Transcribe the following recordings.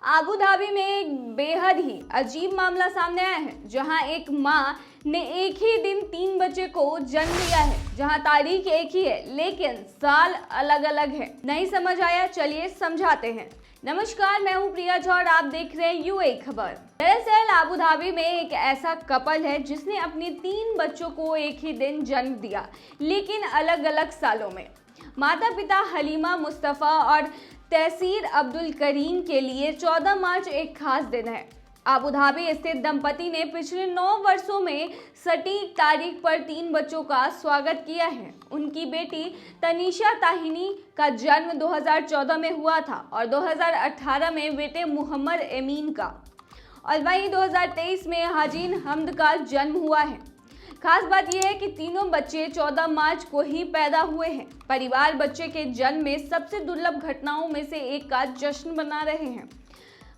Abu Dhabi में एक बेहद ही अजीब मामला सामने आया है, जहां एक मां ने एक ही दिन 3 बच्चे को जन्म दिया है। जहां तारीख एक ही है लेकिन साल अलग अलग है। नहीं समझ आया? चलिए समझाते हैं। नमस्कार, मैं हूं प्रिया झा और आप देख रहे हैं यूए खबर। दरअसल आबू धाबी में एक ऐसा कपल है जिसने अपने 3 बच्चों को एक ही दिन जन्म दिया, लेकिन अलग अलग सालों में। माता पिता हलीमा मुस्तफ़ा और तहसीर अब्दुल करीम के लिए 14 मार्च एक खास दिन है। आबू धाबी स्थित दंपति ने पिछले 9 वर्षों में सटीक तारीख पर 3 बच्चों का स्वागत किया है। उनकी बेटी तनीशा ताहिनी का जन्म 2014 में हुआ था और 2018 में बेटे मोहम्मद एमीन का, और वहीं 2023 में हाजीन हमद का जन्म हुआ है। खास बात यह है कि तीनों बच्चे 14 मार्च को ही पैदा हुए हैं। परिवार बच्चे के जन्म में सबसे दुर्लभ घटनाओं में से एक का जश्न मना रहे हैं।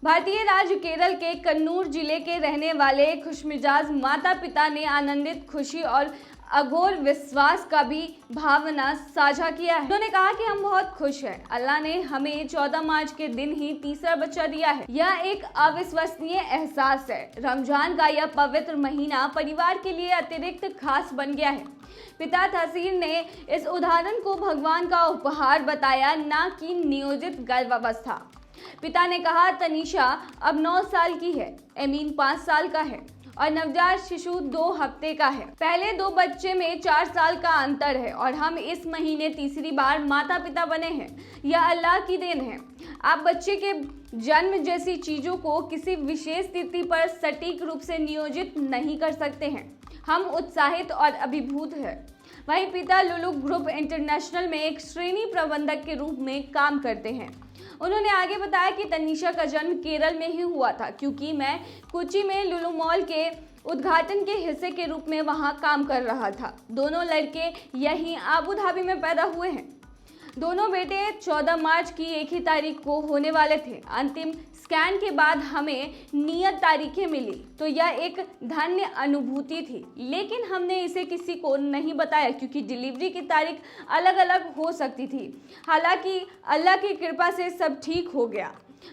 भारतीय राज्य केरल के कन्नूर जिले के रहने वाले खुशमिजाज माता पिता ने आनंदित, खुशी और अघोर विश्वास का भी भावना साझा किया है। उन्होंने कहा कि हम बहुत खुश हैं। अल्लाह ने हमें 14 मार्च के दिन ही तीसरा बच्चा दिया है। यह एक अविश्वसनीय एहसास है। रमजान का यह पवित्र महीना परिवार के लिए अतिरिक्त खास बन गया है। पिता तहसीर ने इस उदाहरण को भगवान का उपहार बताया, न कि नियोजित गर्भावस्था। पिता ने कहा, तनीशा अब 9 साल की है, एमीन 5 साल का है और नवजात शिशु 2 हफ्ते का है। पहले 2 बच्चे में 4 साल का अंतर है और हम इस महीने तीसरी बार माता पिता बने हैं। यह अल्लाह की देन है। आप बच्चे के जन्म जैसी चीजों को किसी विशेष तिथि पर सटीक रूप से नियोजित नहीं कर सकते हैं। हम उत्साहित और अभिभूत हैं। वहीं पिता लुलु ग्रुप इंटरनेशनल में एक श्रेणी प्रबंधक के रूप में काम करते हैं। उन्होंने आगे बताया कि तनीशा का जन्म केरल में ही हुआ था, क्योंकि मैं कोची में लुलु मॉल के उद्घाटन के हिस्से के रूप में वहां काम कर रहा था। दोनों लड़के यहीं आबू धाबी में पैदा हुए हैं। दोनों बेटे 14 मार्च की एक ही तारीख को होने वाले थे। अंतिम स्कैन के बाद हमें नियत तारीखें मिली तो यह एक धन्य अनुभूति थी, लेकिन हमने इसे किसी को नहीं बताया क्योंकि डिलीवरी की तारीख अलग अलग हो सकती थी। हालांकि अल्लाह की कृपा से सब ठीक हो गया।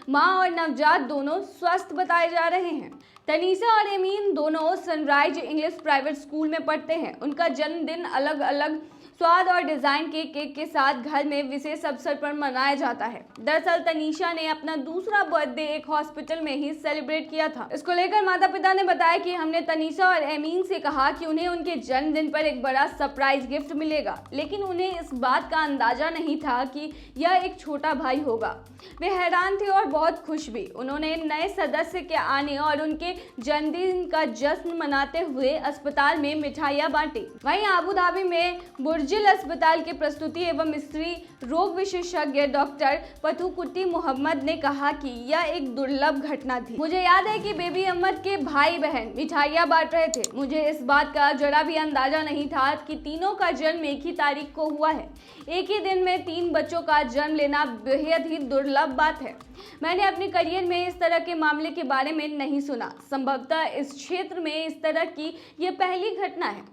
माँ और नवजात दोनों स्वस्थ बताए जा रहे हैं। तनीशा और एमीन दोनों सनराइज इंग्लिश प्राइवेट स्कूल में पढ़ते हैं। उनका जन्मदिन अलग अलग स्वाद और डिजाइन के केक के साथ घर में विशेष अवसर पर मनाया जाता है। दरअसल तनीशा ने अपना दूसरा बर्थडे एक हॉस्पिटल में ही सेलिब्रेट किया था। इसको लेकर माता पिता ने बताया कि हमने तनीशा और एमीन से कहा कि उन्हें उनके जन्मदिन पर एक बड़ा सरप्राइज गिफ्ट मिलेगा, लेकिन उन्हें इस बात का अंदाजा नहीं था कि यह एक छोटा भाई होगा। वे हैरान थे और बहुत खुश भी। उन्होंने नए सदस्य के आने और उनके जन्मदिन का जश्न मनाते हुए अस्पताल में मिठाइयाँ बांटी। वहीं आबू धाबी में बुर्जिल अस्पताल के प्रसूति एवं स्त्री रोग विशेषज्ञ डॉक्टर पथुकुट्टी मोहम्मद ने कहा कि यह एक दुर्लभ घटना थी। मुझे याद है कि बेबी अहमद के भाई बहन मिठाइयाँ बांट रहे थे। मुझे इस बात का जरा भी अंदाजा नहीं था कि तीनों का जन्म एक ही तारीख को हुआ है। एक ही दिन में 3 बच्चों का जन्म लेना बेहद ही दुर्लभ बात है। मैंने अपने करियर में इस तरह के मामले के बारे में नहीं सुना। संभवतः इस क्षेत्र में इस तरह की यह पहली घटना है।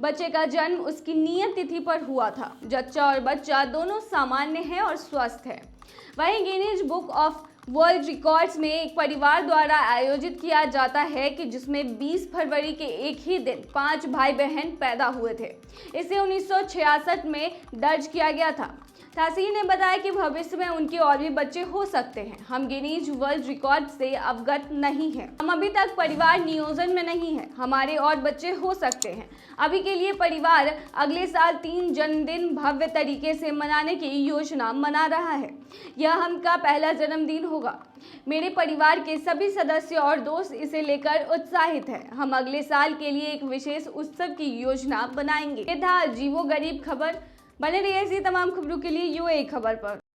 बच्चे का जन्म उसकी नियत तिथि पर हुआ था। जच्चा और बच्चा दोनों सामान्य हैं और स्वस्थ है। वहीं Guinness book of world records में एक परिवार द्वारा आयोजित किया जाता है कि जिसमें 20 फरवरी के एक ही दिन 5 भाई बहन पैदा हुए थे। इसे 1966 में दर्ज किया गया था। तहसीर ने बताया कि भविष्य में उनके और भी बच्चे हो सकते हैं। हम गिनीज वर्ल्ड रिकॉर्ड से अवगत नहीं हैं। हम अभी तक परिवार नियोजन में नहीं हैं। हमारे और बच्चे हो सकते हैं। अभी के लिए परिवार अगले साल 3 जन्मदिन भव्य तरीके से मनाने की योजना बना रहा है। यह हम का पहला जन्मदिन होगा। मेरे परिवार के सभी सदस्य और दोस्त इसे लेकर उत्साहित हैं। हम अगले साल के लिए एक विशेष उत्सव की योजना बनाएंगे। ये था अजीबो गरीब खबर। बने रहिए ऐसी तमाम खबरों के लिए यूए खबर पर।